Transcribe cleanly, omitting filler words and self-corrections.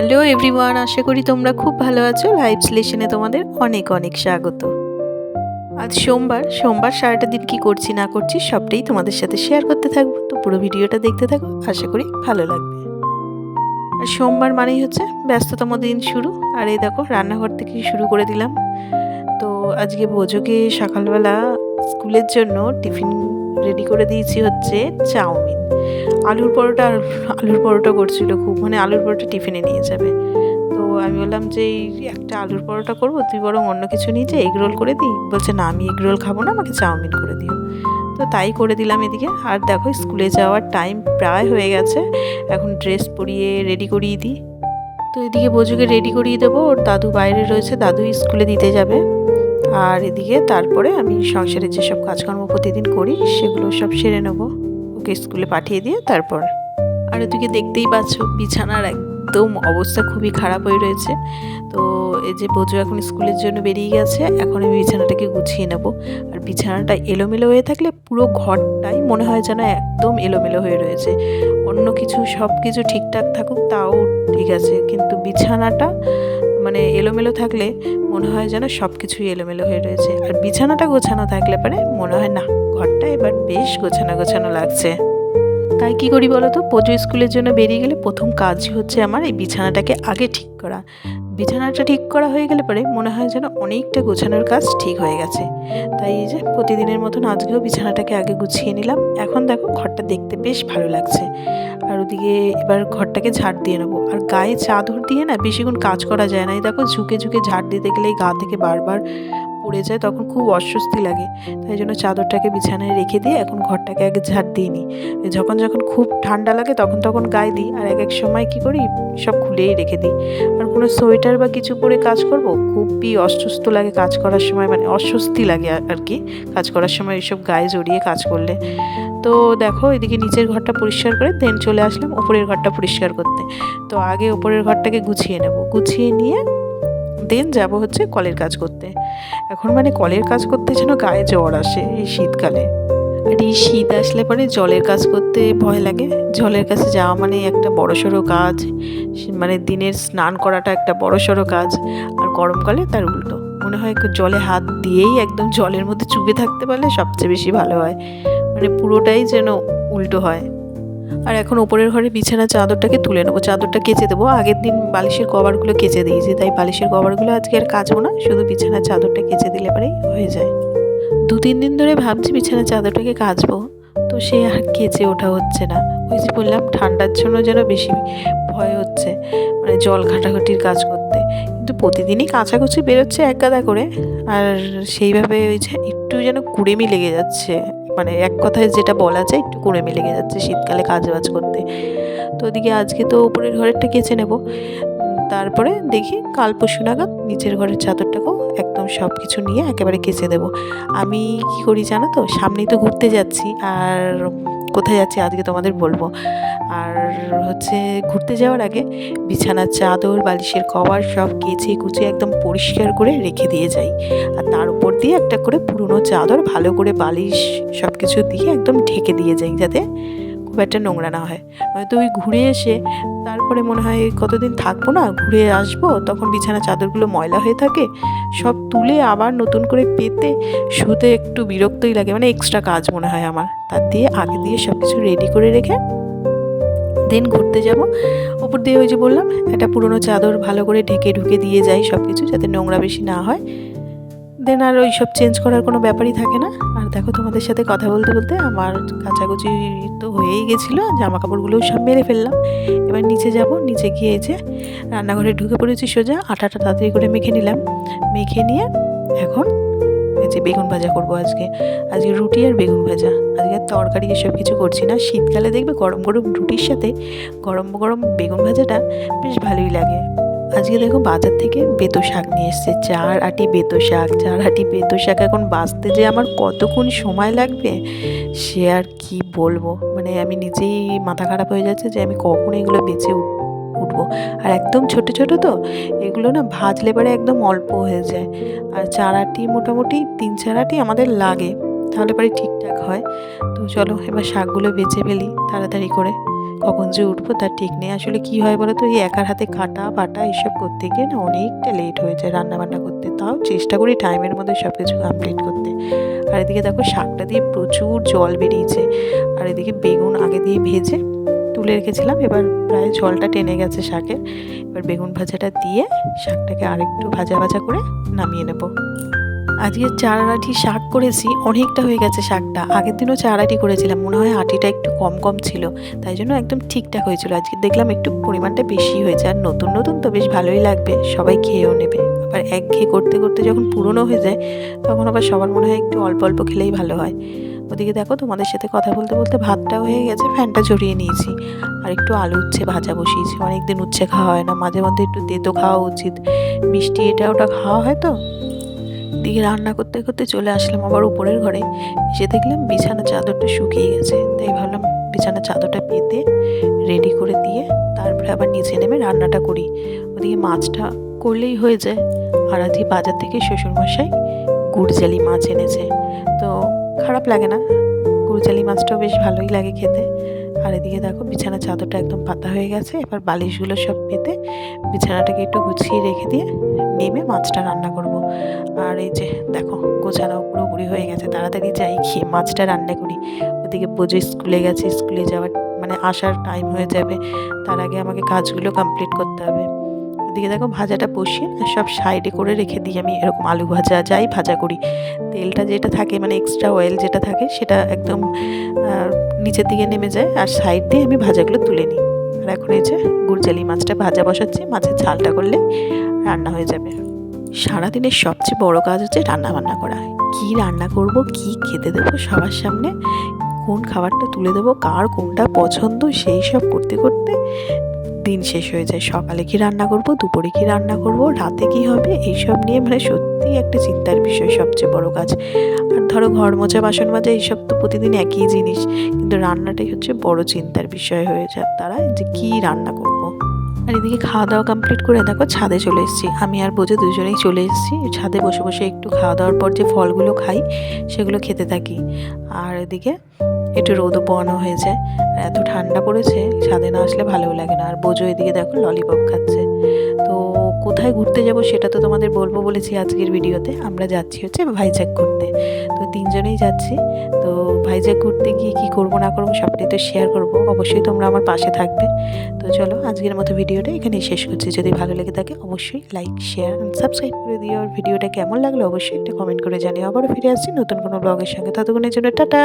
Hello everyone, আশা করি তোমরা খুব ভালো আছো। লাইভ স্লেশনে তোমাদের অনেক অনেক স্বাগত। আজ সোমবার সারাটা দিন কি করছি না করছি সবটাই তোমাদের সাথে শেয়ার করতে থাকবো। তো পুরো ভিডিওটা দেখতে থাকো, আশা করি ভালো লাগবে। আর সোমবার মানেই হচ্ছে ব্যস্ততম দিন শুরু। আর এই দেখো রান্নাঘর থেকে শুরু করে দিলাম। তো আজকে বোজোকে সকালবেলা স্কুলের জন্য টিফিন রেডি করে দিয়েছি হচ্ছে চাউমিন। আলুর পরোটা করছিল খুব, মানে আলুর পরোটা টিফিনে নিয়ে যাবে। তো আমি বললাম যে এই একটা আলুর পরোটা করবো, তুই বরং অন্য কিছু নিয়ে যে এগ রোল করে দিই। বলছে না, আমি এগ রোল খাবো না, আমাকে চাউমিন করে দিও। তো তাই করে দিলাম এদিকে। আর দেখো স্কুলে যাওয়ার টাইম প্রায় হয়ে গেছে, এখন ড্রেস পরিয়ে রেডি করিয়ে দিই। তো এদিকে বোঝুকে রেডি করিয়ে দেবো, ওর দাদু বাইরে রয়েছে, দাদু স্কুলে দিতে যাবে। আর এদিকে তারপরে আমি সংসারে যেসব কাজকর্ম প্রতিদিন করি সেগুলো সব সেরে নেবো, ওকে স্কুলে পাঠিয়ে দিয়ে তারপর। আর ওদিকে দেখতেই পাচ্ছ বিছানার একদম অবস্থা খুবই খারাপ হয়ে রয়েছে। তো এই যে বোঝো এখন স্কুলের জন্য বেরিয়ে গেছে, এখন আমি বিছানাটাকে গুছিয়ে নেব। আর বিছানাটা এলোমেলো হয়ে থাকলে পুরো ঘরটাই মনে হয় যেন একদম এলোমেলো হয়ে রয়েছে। অন্য কিছু সব কিছু ঠিকঠাক থাকুক তাও ঠিক আছে, কিন্তু বিছানাটা মানে এলোমেলো থাকলে মনে হয় যেন সব কিছুই এলোমেলো হয়ে রয়েছে। আর বিছানাটা গোছানো থাকলে পরে মনে হয় না, ঘরটা এবার বেশ গোছানো গোছানো লাগছে। তাই কী করি বলো তো, পোজো স্কুলের জন্য বেরিয়ে গেলে প্রথম কাজই হচ্ছে আমার এই বিছানাটাকে আগে ঠিক করা। বিছানাটা ঠিক করা হয়ে গেলে পরে মনে হয় যেন অনেকটা গোছানোর কাজ ঠিক হয়ে গেছে। তাই এই যে প্রতিদিনের মতন আজকেও বিছানাটাকে আগে গুছিয়ে নিলাম। এখন দেখো ঘরটা দেখতে বেশ ভালো লাগছে। আর ওদিকে এবার ঘরটাকে ঝাড় দিয়ে নেবো। আর গায়ে চাদর দিয়ে না বেশিক্ষণ কাজ করা যায় না। এই দেখো ঝুঁকে ঝুঁকে ঝাড় দিতে গেলেই গা থেকে বারবার পড়ে যায়, তখন খুব অস্বস্তি লাগে। তাই জন্য চাদরটাকে বিছানায় রেখে দিয়ে এখন ঘরটাকে আগে ঝাড় দিয়ে নিই। যখন যখন খুব ঠান্ডা লাগে তখন গায়ে দিই, আর এক এক সময় কী করি সব খুলেই রেখে দিই। আর কোনো সোয়েটার বা কিছু পরে কাজ করব খুবই অস্বস্তি লাগে কাজ করার সময়, মানে অস্বস্তি লাগে আর কি কাজ করার সময় এইসব গায়ে জড়িয়ে কাজ করলে। তো দেখো এদিকে নিচের ঘরটা পরিষ্কার করে দেন চলে আসলাম উপরের ঘরটা পরিষ্কার করতে। তো আগে উপরের ঘরটাকে গুছিয়ে নেব, গুছিয়ে নিয়ে দেন যাব হচ্ছে কলের কাজ করতে। এখন মানে কলের কাজ করতে যেন গায়ে জ্বর আসে এই শীতকালে। আর এই শীত আসলে পরে জলের কাজ করতে ভয় লাগে। জলের কাছে যাওয়া মানে একটা বড়সড় কাজ, মানে দিনের স্নান করাটা একটা বড়সড় কাজ। আর গরমকালে তার উল্টো, মনে হয় জলে হাত দিয়েই একদম জলের মধ্যে চুবে থাকতে পারলে সবচেয়ে বেশি ভালো হয়, মানে পুরোটাই যেন উল্টো হয়। আর এখন ওপরের ঘরে বিছানা চাদরটাকে তুলে নেবো, চাদরটা কেচে দেবো। আগের দিন বালিশের কভারগুলো কেচে দিয়েছি, তাই বালিশের কভারগুলো আজকে আর কাচবো না, শুধু বিছানার চাদরটা কেচে দিলে পরেই হয়ে যায়। 2-3 দিন ধরে ভাবছি বিছানার চাদরটাকে কাচবো, তো সে আর কেচে ওঠা হচ্ছে না। ওই যে বললাম ঠান্ডার জন্য যেন বেশি ভয় হচ্ছে, মানে জল ঘাটাঘাটির কাজ করতে। কিন্তু প্রতিদিনই কাচাকুচি বেরোচ্ছে এক গাদা করে, আর সেইভাবে ওই যে একটু যেন কুড়েমি লেগে যাচ্ছে, মানে এক কথায় যেটা বলা যায় একটু কুড়েমি লেগে যাচ্ছে শীতকালে কাজবাজ করতে। তো ওদিকে আজকে তো উপরের ঘরেরটা কেচে নেব, তারপরে দেখি কাল পরশু নাগাদ নিচের ঘরের চাদরটাকেও একদম সব কিছু নিয়ে একেবারে কেচে দেবো। আমি কি করি জানো তো, সামনেই তো ঘুরতে যাচ্ছি, আর কোথায় যাচ্ছি আজকে তোমাদের বলবো। আর হচ্ছে ঘুরতে যাওয়ার আগে বিছানার চাদর বালিশের কভার সব কেচে কুচে একদম পরিষ্কার করে রেখে দিয়ে যাই। আর তার উপর দিয়ে একটা করে পুরনো চাদর ভালো করে বালিশ সব কিছু দিয়ে একদম ঢেকে দিয়ে যাই, যাতে খুব একটা নোংরা না হয়। হয়তো ওই ঘুরে এসে তারপরে মনে হয় কতদিন থাকবো না, ঘুরে আসবো, তখন বিছানা চাদরগুলো ময়লা হয়ে থাকে, সব তুলে আবার নতুন করে পেতে শুতে একটু বিরক্তই লাগে, মানে এক্সট্রা কাজ মনে হয় আমার। তার দিয়ে আগে দিয়ে সব কিছু রেডি করে রেখে দেন ঘুরতে যাব। ওপর দিয়ে ওই যে বললাম একটা পুরনো চাদর ভালো করে ঢেকে ঢুকে দিয়ে যাই সব কিছু, যাতে নোংরা বেশি না হয়। দেন আর ওই সব চেঞ্জ করার কোনো ব্যাপারই থাকে না। আর দেখো তোমাদের সাথে কথা বলতে বলতে আমার কাচাকুচি তো হয়েই গেছিলো, জামা কাপড়গুলোও সব মেরে ফেললাম। এবার নিচে যাব, নিচে গিয়ে যে রান্নাঘরে ঢুকে পড়েছি সোজা, আটাটা তাড়াতাড়ি করে মেখে নিলাম। মেখে নিয়ে এখন এই যে বেগুন ভাজা করবো আজকে রুটি আর বেগুন ভাজা। আজকে আর তরকারি এসব কিছু করছি না। শীতকালে দেখবে গরম গরম রুটির সাথে গরম গরম বেগুন ভাজাটা বেশ ভালোই লাগে। আজকে দেখো বাজার থেকে বেতো শাক নিয়ে এসছে, 4 আটি বেতো শাক। 4 আটি বেতো শাক এখন বাছতে যে আমার কতক্ষণ সময় লাগবে সে আর কি বলবো, মানে আমি নিজেই মাথা খারাপ হয়ে যাচ্ছে যে আমি কখন এগুলো বেছে উঠবো। আর একদম ছোট ছোট তো এগুলো না, ভাজলে পরে একদম অল্প হয়ে যায়। আর 4 আটি মোটামুটি 3-4 আটি আমাদের লাগে, তাহলে পরে ঠিকঠাক হয়। তো চলো এবার শাকগুলো বেছে ফেলি তাড়াতাড়ি করে। কখন যে উঠবো তার ঠিক নেই। আসলে কি হয় বলো তো, এই একার হাতে কাটা বাটা এসব করতে গিয়ে না অনেকটা লেট হয়ে যায় রান্নাবান্না করতে। তাও চেষ্টা করি টাইমের মধ্যে সব কিছু কমপ্লিট করতে। আর এদিকে দেখো শাকটা দিয়ে প্রচুর জল বেরিয়েছে, আর এদিকে বেগুন আগে দিয়ে ভেজে তুলে রেখেছিলাম, এবার প্রায় জলটা টেনে গেছে শাকের। এবার বেগুন ভাজাটা দিয়ে শাকটাকে আরেকটু ভাজা ভাজা করে নামিয়ে নেব। আজকে 4 আঁটি শাক করেছি, অনেকটা হয়ে গেছে শাকটা। আগের দিনও 4 আঁটি করেছিলাম, মনে হয় আঁটিটা একটু কম কম ছিল, তাই জন্য একদম ঠিকঠাক হয়েছিল। আজকে দেখলাম একটু পরিমাণটা বেশি হয়েছে, আর নতুন নতুন তো বেশ ভালোই লাগবে, সবাই খেয়েও নেবে। আবার একঘেয়ে করতে করতে যখন পুরনো হয়ে যায় তখন আবার সবার মনে হয় একটু অল্প অল্প খেলেই ভালো হয়। ওদিকে দেখো তোমাদের সাথে কথা বলতে বলতে ভাতটাও হয়ে গেছে, ফ্যানটা ঝরিয়ে নিয়েছি, আর একটু আলু উচ্ছে ভাজা বসিয়েছি। অনেকদিন উচ্ছে খাওয়া হয় না, মাঝে মধ্যে একটু তেতো খাওয়া উচিত, মিষ্টি এটা ওটা খাওয়া হয় তো। দিকে রান্না করতে করতে চলে আসলাম আবার উপরের ঘরে, এসে দেখলাম বিছানা চাদরটা শুকিয়ে গেছে, তাই ভাবলাম বিছানা চাদরটা পেতে রেডি করে দিয়ে তারপরে আবার নিচে নেমে রান্নাটা করি। ওদিকে মাছটা করলেই হয়ে যায়। আর আজকে বাজার থেকে শ্বশুরমশাই গুড়জালি মাছ এনেছে, তো খারাপ লাগে না, গুড়জালি মাছটাও বেশ ভালোই লাগে খেতে। আর এদিকে দেখো বিছানা চাদরটা একদম পাতা হয়ে গেছে, এবার বালিশগুলো সব পেতে বিছানাটাকে একটু গুছিয়ে রেখে দিয়ে নেমে মাছটা রান্না করব। আর এই যে দেখো গোছানো পুরোপুরি হয়ে গেছে, তাড়াতাড়ি যাই খেয়ে মাছটা রান্না করি। ওদিকে বোঝো স্কুলে গেছে, স্কুলে যাওয়ার মানে আসার টাইম হয়ে যাবে, তার আগে আমাকে কাজগুলো কমপ্লিট করতে হবে। ওদিকে দেখো ভাজাটা বসিয়ে সব সাইডে করে রেখে দিই আমি, এরকম আলু ভাজা যাই ভাজা করি, তেলটা যেটা থাকে মানে এক্সট্রা অয়েল যেটা থাকে সেটা একদম নিচের দিকে নেমে যায়, আর সাইড দিয়ে আমি ভাজাগুলো তুলে নিই। আর এখন এই যে গুড়জালি মাছটা ভাজা বসাচ্ছি, মাছের ঝালটা করলে রান্না হয়ে যাবে। সারাদিনের সবচেয়ে বড় কাজ হচ্ছে রান্না বান্না করা। কি রান্না করব, কি খেতে দেবো সবার সামনে, কোন খাবারটা তুলে দেবো, কার কোনটা পছন্দ, সেই সব করতে করতে দিন শেষ হয়ে যায়। সকালে কি রান্না করব, দুপুরে কি রান্না করব, রাতে কি হবে, এইসব নিয়ে মানে সত্যিই একটা চিন্তার বিষয়, সবচেয়ে বড় কাজ। আর ধরো ঘর মোছা বাসন মাজা এইসব তো প্রতিদিন একই জিনিস, কিন্তু রান্নাটাই হচ্ছে বড় চিন্তার বিষয় হয়ে যায় তারা, যে কি রান্না করব। আর এদিকে খাওয়া দাওয়া কমপ্লিট করে দেখো ছাদে চলে এসেছি, আমি আর বোঝে দুজনেই চলে এসেছি ছাদে। বসে বসে একটু খাওয়া দাওয়ার পর যে ফলগুলো খাই সেগুলো খেতে থাকি। আর এদিকে একটু রোদও পোয়ানো হয়ে যায়, আর এত ঠান্ডা পড়েছে ছাদে না আসলে ভালোও লাগে না। আর বোঝো এদিকে দেখো ললিপপ খাচ্ছে। তো কোথায় ঘুরতে যাব সেটা তো তোমাদের বলবো বলেছি আজকের ভিডিওতে। আমরা যাচ্ছি হচ্ছে ভাইজ্যাক ঘুরতে, তো 3 জনেই যাচ্ছি। তো ভাইজ্যাক ঘুরতে গিয়ে কী করবো না করবো সবটাই তো শেয়ার করবো, অবশ্যই তোমরা আমার পাশে থাকবে। তো চলো আজকের মতো ভিডিওটা এখানেই শেষ করছি। যদি ভালো লেগে থাকে অবশ্যই লাইক শেয়ার অ্যান্ড সাবস্ক্রাইব করে দিও। আর ভিডিওটা কেমন লাগলো অবশ্যই একটা কমেন্ট করে জানিও। আবারও ফিরে আসছি নতুন কোনো ব্লগের সঙ্গে, ততক্ষণের জন্য টাটা।